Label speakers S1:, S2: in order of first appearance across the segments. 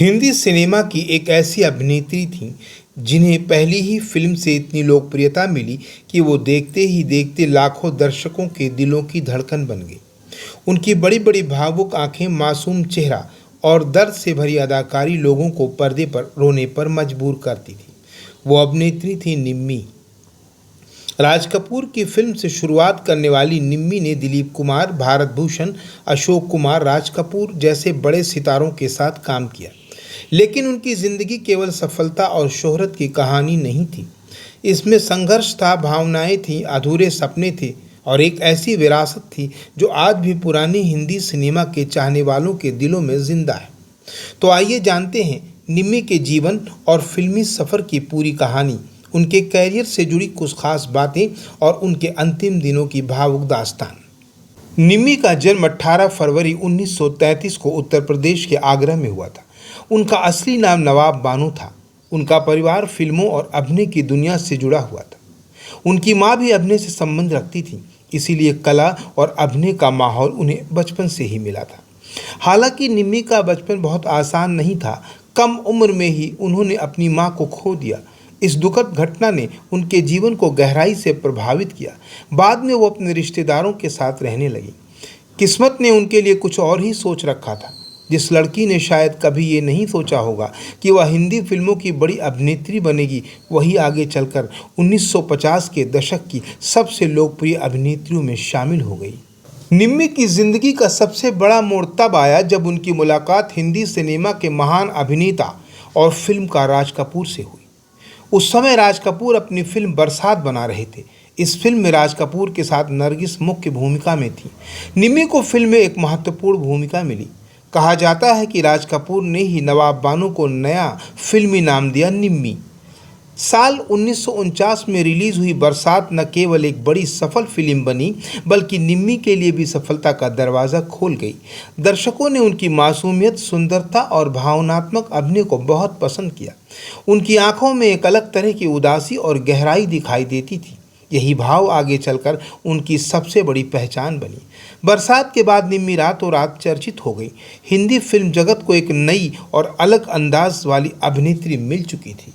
S1: Hindi cinema की एक ऐसी अभिनेत्री थीं जिन्हें पहली ही फिल्म से इतनी लोकप्रियता मिली कि वो देखते ही देखते लाखों दर्शकों के दिलों की धड़कन बन गई। उनकी बड़ी बड़ी भावुक आंखें, मासूम चेहरा और दर्द से भरी अदाकारी लोगों को पर्दे पर रोने पर मजबूर करती थी। वो अभिनेत्री थी निम्मी। राज कपूर की फिल्म से शुरुआत करने वाली निम्मी ने दिलीप कुमार, भारत भूषण, अशोक कुमार, राज कपूर जैसे बड़े सितारों के साथ काम किया। लेकिन उनकी जिंदगी केवल सफलता और शोहरत की कहानी नहीं थी। इसमें संघर्ष था, भावनाएं थीं, अधूरे सपने थे और एक ऐसी विरासत थी जो आज भी पुरानी हिंदी सिनेमा के चाहने वालों के दिलों में जिंदा है। तो आइए जानते हैं निम्मी के जीवन और फिल्मी सफ़र की पूरी कहानी, उनके कैरियर से जुड़ी कुछ खास बातें और उनके अंतिम दिनों की भावुक दास्तान। निम्मी का जन्म 18 फरवरी 1933 को उत्तर प्रदेश के आगरा में हुआ था। उनका असली नाम नवाब बानो था। उनका परिवार फिल्मों और अभिनय की दुनिया से जुड़ा हुआ था। उनकी मां भी अभिनय से संबंध रखती थी, इसीलिए कला और अभिनय का माहौल उन्हें बचपन से ही मिला था। हालांकि निम्मी का बचपन बहुत आसान नहीं था। कम उम्र में ही उन्होंने अपनी मां को खो दिया। इस दुखद घटना ने उनके जीवन को गहराई से प्रभावित किया। बाद में वो अपने रिश्तेदारों के साथ रहने लगी। किस्मत ने उनके लिए कुछ और ही सोच रखा था। जिस लड़की ने शायद कभी ये नहीं सोचा होगा कि वह हिंदी फिल्मों की बड़ी अभिनेत्री बनेगी, वही आगे चलकर 1950 के दशक की सबसे लोकप्रिय अभिनेत्रियों में शामिल हो गई। निम्मी की जिंदगी का सबसे बड़ा मोड़ तब आया जब उनकी मुलाकात हिंदी सिनेमा के महान अभिनेता और फिल्मकार राज कपूर से हुई। उस समय राज कपूर अपनी फिल्म बरसात बना रहे थे। इस फिल्म में राज कपूर के साथ नरगिस मुख्य भूमिका में थी। निम्मी को फिल्म में एक महत्वपूर्ण भूमिका मिली। कहा जाता है कि राज कपूर ने ही नवाब बानो को नया फिल्मी नाम दिया निम्मी। साल 1949 में रिलीज हुई बरसात न केवल एक बड़ी सफल फिल्म बनी, बल्कि निम्मी के लिए भी सफलता का दरवाज़ा खोल गई। दर्शकों ने उनकी मासूमियत, सुंदरता और भावनात्मक अभिनय को बहुत पसंद किया। उनकी आंखों में एक अलग तरह की उदासी और गहराई दिखाई देती थी। यही भाव आगे चलकर उनकी सबसे बड़ी पहचान बनी। बरसात के बाद निम्मी रातों रात चर्चित हो गई। हिंदी फिल्म जगत को एक नई और अलग अंदाज वाली अभिनेत्री मिल चुकी थी।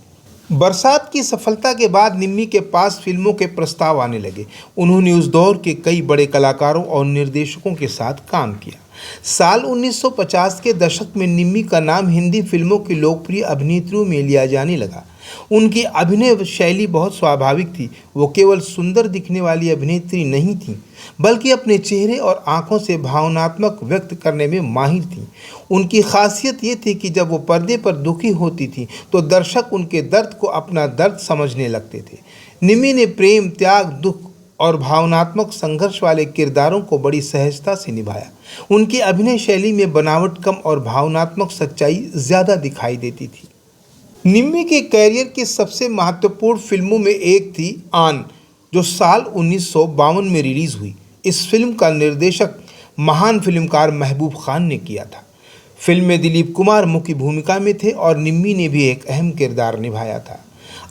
S1: बरसात की सफलता के बाद निम्मी के पास फिल्मों के प्रस्ताव आने लगे। उन्होंने उस दौर के कई बड़े कलाकारों और निर्देशकों के साथ काम किया। साल 1950 के दशक में निम्मी का नाम हिंदी फिल्मों की लोकप्रिय अभिनेत्रियों में लिया जाने लगा। उनकी अभिनय शैली बहुत स्वाभाविक थी। वो केवल सुंदर दिखने वाली अभिनेत्री नहीं थी, बल्कि अपने चेहरे और आंखों से भावनात्मक व्यक्त करने में माहिर थी। उनकी खासियत ये थी कि जब वो पर्दे पर दुखी होती थी तो दर्शक उनके दर्द को अपना दर्द समझने लगते थे। निम्मी ने प्रेम, त्याग, दुख और भावनात्मक संघर्ष वाले किरदारों को बड़ी सहजता से निभाया। उनकी अभिनय शैली में बनावट कम और भावनात्मक सच्चाई ज़्यादा दिखाई देती थी। निम्मी के कैरियर की सबसे महत्वपूर्ण फिल्मों में एक थी आन, जो साल 1952 में रिलीज़ हुई। इस फिल्म का निर्देशक महान फिल्मकार महबूब खान ने किया था। फिल्म में दिलीप कुमार मुख्य भूमिका में थे और निम्मी ने भी एक अहम किरदार निभाया था।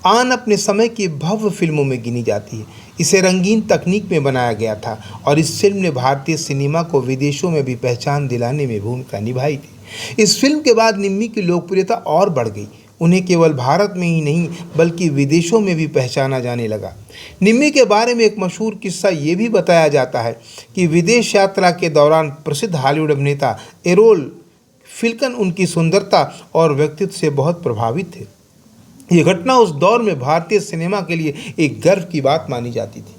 S1: आन अपने समय की भव्य फिल्मों में गिनी जाती है। इसे रंगीन तकनीक में बनाया गया था और इस फिल्म ने भारतीय सिनेमा को विदेशों में भी पहचान दिलाने में भूमिका निभाई थी। इस फिल्म के बाद निम्मी की लोकप्रियता और बढ़ गई। उन्हें केवल भारत में ही नहीं बल्कि विदेशों में भी पहचाना जाने लगा। निम्मी के बारे में एक मशहूर किस्सा ये भी बताया जाता है कि विदेश यात्रा के दौरान प्रसिद्ध हॉलीवुड अभिनेता एरोल फिल्कन उनकी सुंदरता और व्यक्तित्व से बहुत प्रभावित थे। ये घटना उस दौर में भारतीय सिनेमा के लिए एक गर्व की बात मानी जाती थी।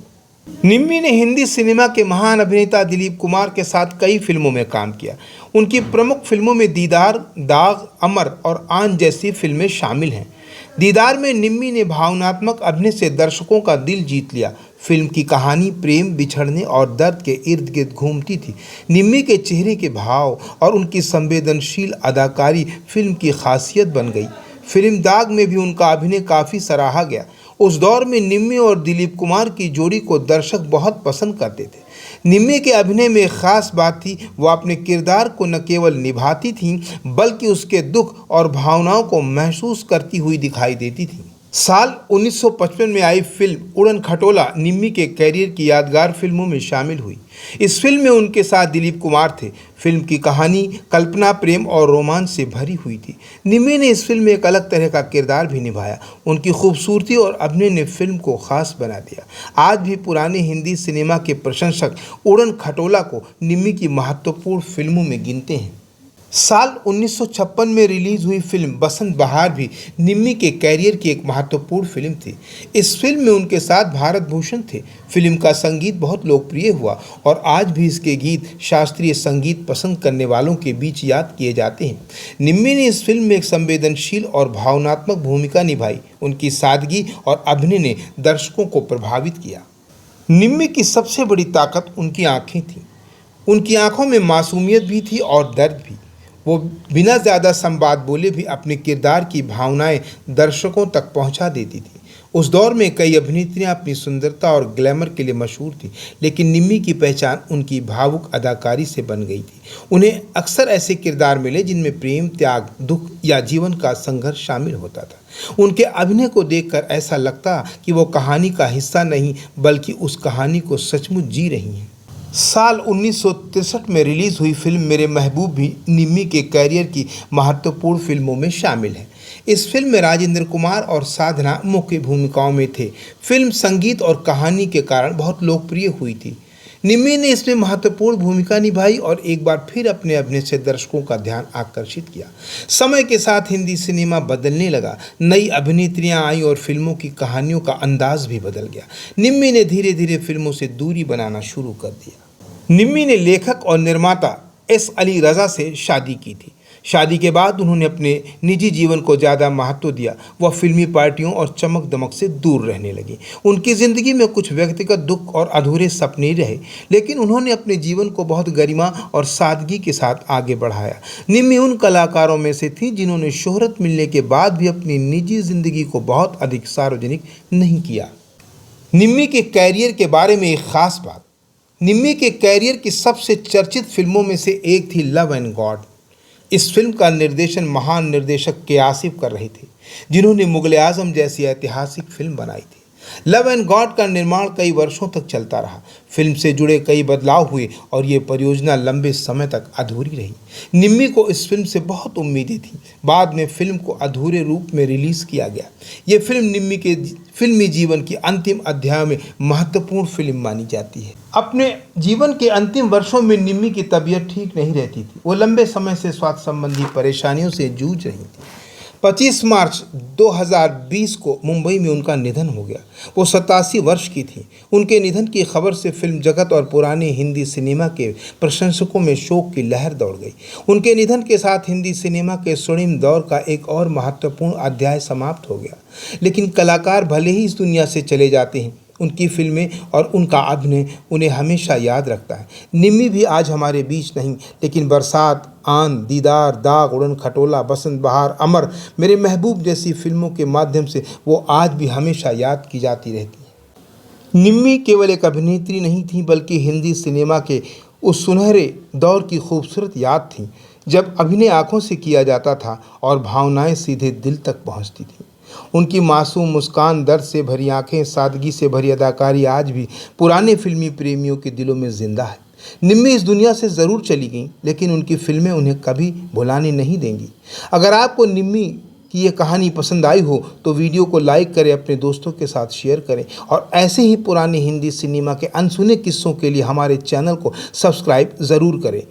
S1: निम्मी ने हिंदी सिनेमा के महान अभिनेता दिलीप कुमार के साथ कई फिल्मों में काम किया। उनकी प्रमुख फिल्मों में दीदार, दाग, अमर और आन जैसी फिल्में शामिल हैं। दीदार में निम्मी ने भावनात्मक अभिनय से दर्शकों का दिल जीत लिया। फिल्म की कहानी प्रेम, बिछड़ने और दर्द के इर्द गिर्द घूमती थी। निम्मी के चेहरे के भाव और उनकी संवेदनशील अदाकारी फिल्म की खासियत बन गई। फिल्म दाग में भी उनका अभिनय काफ़ी सराहा गया। उस दौर में निम्मी और दिलीप कुमार की जोड़ी को दर्शक बहुत पसंद करते थे। निम्मी के अभिनय में एक खास बात थी, वो अपने किरदार को न केवल निभाती थीं बल्कि उसके दुख और भावनाओं को महसूस करती हुई दिखाई देती थी। साल 1955 में आई फिल्म उड़न खटोला निम्मी के कैरियर की यादगार फिल्मों में शामिल हुई। इस फिल्म में उनके साथ दिलीप कुमार थे। फिल्म की कहानी कल्पना, प्रेम और रोमांच से भरी हुई थी। निम्मी ने इस फिल्म में एक अलग तरह का किरदार भी निभाया। उनकी खूबसूरती और अभिनय ने फिल्म को खास बना दिया। आज भी पुराने हिंदी सिनेमा के प्रशंसक उड़न खटोला को निम्मी की महत्वपूर्ण फिल्मों में गिनते हैं। साल 1956 में रिलीज हुई फिल्म बसंत बहार भी निम्मी के कैरियर की एक महत्वपूर्ण फिल्म थी। इस फिल्म में उनके साथ भारत भूषण थे। फिल्म का संगीत बहुत लोकप्रिय हुआ और आज भी इसके गीत शास्त्रीय संगीत पसंद करने वालों के बीच याद किए जाते हैं। निम्मी ने इस फिल्म में एक संवेदनशील और भावनात्मक भूमिका निभाई। उनकी सादगी और अभिनय ने दर्शकों को प्रभावित किया। निम्मी की सबसे बड़ी ताकत उनकी आंखें थीं। उनकी आंखों में मासूमियत भी थी और दर्द भी। वो बिना ज़्यादा संवाद बोले भी अपने किरदार की भावनाएं दर्शकों तक पहुंचा देती थी। उस दौर में कई अभिनेत्रियां अपनी सुंदरता और ग्लैमर के लिए मशहूर थीं, लेकिन निम्मी की पहचान उनकी भावुक अदाकारी से बन गई थी। उन्हें अक्सर ऐसे किरदार मिले जिनमें प्रेम, त्याग, दुख या जीवन का संघर्ष शामिल होता था। उनके अभिनय को देखकर ऐसा लगता कि वो कहानी का हिस्सा नहीं बल्कि उस कहानी को सचमुच जी रही हैं। साल 1963 में रिलीज हुई फिल्म मेरे महबूब भी निम्मी के कैरियर की महत्वपूर्ण फिल्मों में शामिल है। इस फिल्म में राजेंद्र कुमार और साधना मुख्य भूमिकाओं में थे। फिल्म संगीत और कहानी के कारण बहुत लोकप्रिय हुई थी। निम्मी ने इसमें महत्वपूर्ण भूमिका निभाई और एक बार फिर अपने अभिनय से दर्शकों का ध्यान आकर्षित किया। समय के साथ हिंदी सिनेमा बदलने लगा। नई अभिनेत्रियां आई और फिल्मों की कहानियों का अंदाज भी बदल गया। निम्मी ने धीरे धीरे फिल्मों से दूरी बनाना शुरू कर दिया। निम्मी ने लेखक और निर्माता एस अली रज़ा से शादी की थी। शादी के बाद उन्होंने अपने निजी जीवन को ज़्यादा महत्व दिया। वह फिल्मी पार्टियों और चमक दमक से दूर रहने लगी। उनकी ज़िंदगी में कुछ व्यक्तिगत दुख और अधूरे सपने रहे, लेकिन उन्होंने अपने जीवन को बहुत गरिमा और सादगी के साथ आगे बढ़ाया। निम्मी उन कलाकारों में से थी जिन्होंने शोहरत मिलने के बाद भी अपनी निजी ज़िंदगी को बहुत अधिक सार्वजनिक नहीं किया। निम्मी के कैरियर के बारे में एक ख़ास बात। निम्मी के कैरियर की सबसे चर्चित फिल्मों में से एक थी लव एंड गॉड। इस फिल्म का निर्देशन महान निर्देशक के आसिफ कर रहे थे, जिन्होंने मुगल आजम जैसी ऐतिहासिक फिल्म बनाई थी। लव एंड गॉड का निर्माण कई वर्षों तक चलता रहा। फिल्म से जुड़े कई बदलाव हुए और ये परियोजना लंबे समय तक अधूरी रही। निम्मी को इस फिल्म से बहुत उम्मीदें थीं। बाद में फिल्म को अधूरे रूप में रिलीज़ किया गया। ये फिल्म निम्मी के फिल्मी जीवन की अंतिम अध्याय में महत्वपूर्ण फिल्म मानी जाती है। अपने जीवन के अंतिम वर्षों में निम्मी की तबीयत ठीक नहीं रहती थी। वो लंबे समय से स्वास्थ्य संबंधी परेशानियों से जूझ रही थी। 25 मार्च 2020 को मुंबई में उनका निधन हो गया। वो 87 वर्ष की थी। उनके निधन की खबर से फिल्म जगत और पुराने हिंदी सिनेमा के प्रशंसकों में शोक की लहर दौड़ गई। उनके निधन के साथ हिंदी सिनेमा के स्वर्णिम दौर का एक और महत्वपूर्ण अध्याय समाप्त हो गया। लेकिन कलाकार भले ही इस दुनिया से चले जाते हैं, उनकी फिल्में और उनका अभिनय उन्हें हमेशा याद रखता है। निम्मी भी आज हमारे बीच नहीं, लेकिन बरसात, आंध, दीदार, दाग, उड़न खटोला, बसंत बहार, अमर, मेरे महबूब जैसी फिल्मों के माध्यम से वो आज भी हमेशा याद की जाती रहती है। निम्मी केवल एक अभिनेत्री नहीं थी, बल्कि हिंदी सिनेमा के उस सुनहरे दौर की खूबसूरत याद थी, जब अभिनय आँखों से किया जाता था और भावनाएं सीधे दिल तक पहुँचती थीं। उनकी मासूम मुस्कान, दर्द से भरी आंखें, सादगी से भरी अदाकारी आज भी पुराने फिल्मी प्रेमियों के दिलों में जिंदा है। निम्मी इस दुनिया से ज़रूर चली गईं, लेकिन उनकी फिल्में उन्हें कभी भुलाने नहीं देंगी। अगर आपको निम्मी की ये कहानी पसंद आई हो तो वीडियो को लाइक करें, अपने दोस्तों के साथ शेयर करें और ऐसे ही पुराने हिंदी सिनेमा के अनसुने किस्सों के लिए हमारे चैनल को सब्सक्राइब ज़रूर करें।